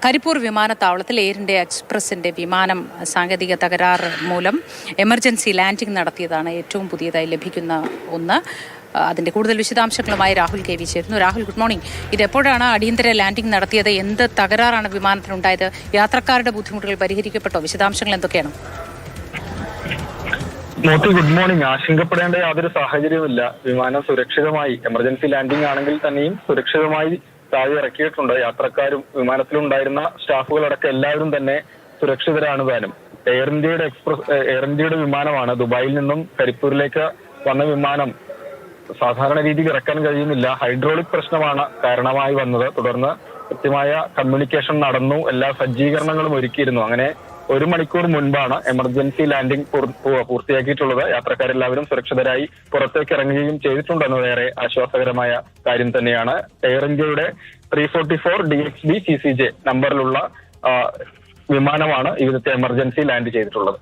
കരിപ്പൂർ വിമാനത്താവളത്തിൽ air India എക്സ്പ്രസിന്റെ വിമാനം സാങ്കേതിക തകരാറ് മൂലം എമർജൻസി ലാൻഡിംഗ് നടത്തിയതാണ് ഏറ്റവും പുതിയതായി ലഭിക്കുന്ന ഒന്ന്. അതിന്റെ കൂടുതൽ വിശദാംശങ്ങളുമായി രാഹുൽ കെ വി ചേരുന്നു. Rahul, good morning. ഇതെപ്പോഴാണ് അടിയന്തര ലാൻഡിംഗ് നടത്തിയത്? എന്ത് തകരാറാണ് വിമാനത്തിനുണ്ടായത്? യാത്രക്കാരുടെ ബുദ്ധിമുട്ടുകൾ പരിഹരിക്കപ്പെട്ടോ? വിശദാംശങ്ങൾ എന്തൊക്കെയാണ്? Good morning. ആശങ്കപ്പെടേണ്ട യാതൊരു സാഹചര്യവുമില്ല. വിമാനം സുരക്ഷിതമായി, എമർജൻസി ലാൻഡിംഗ് ആണെങ്കിൽ തന്നെയും സുരക്ഷിതമായി താഴെ ഇറക്കിയിട്ടുണ്ട്. യാത്രക്കാരും വിമാനത്തിലുണ്ടായിരുന്ന സ്റ്റാഫുകളടക്കം എല്ലാവരും തന്നെ സുരക്ഷിതരാണ് താനും. എയർ ഇന്ത്യയുടെ വിമാനമാണ്. ദുബായിൽ നിന്നും കരിപ്പൂരിലേക്ക് വന്ന വിമാനം സാധാരണ രീതിയിൽ ഇറക്കാൻ കഴിയുന്നില്ല. ഹൈഡ്രോളിക് പ്രശ്നമാണ് കാരണമായി വന്നത്. തുടർന്ന് കൃത്യമായ കമ്മ്യൂണിക്കേഷൻ നടന്നു, എല്ലാ സജ്ജീകരണങ്ങളും ഒരുക്കിയിരുന്നു. അങ്ങനെ 1 മണിക്കൂർ മുൻപാണ് എമർജൻസി ലാൻഡിംഗ് പൂർത്തിയാക്കിയിട്ടുള്ളത്. യാത്രക്കാരെല്ലാവരും സുരക്ഷിതരായി പുറത്തേക്ക് ഇറങ്ങുകയും ചെയ്തിട്ടുണ്ടെന്ന് വേറെ ആശ്വാസകരമായ കാര്യം തന്നെയാണ്. എയർ ഇന്ത്യയുടെ 344 DXB CCJ നമ്പറിലുള്ള വിമാനമാണ് ഇവിടുത്തെ എമർജൻസി ലാൻഡ് ചെയ്തിട്ടുള്ളത്.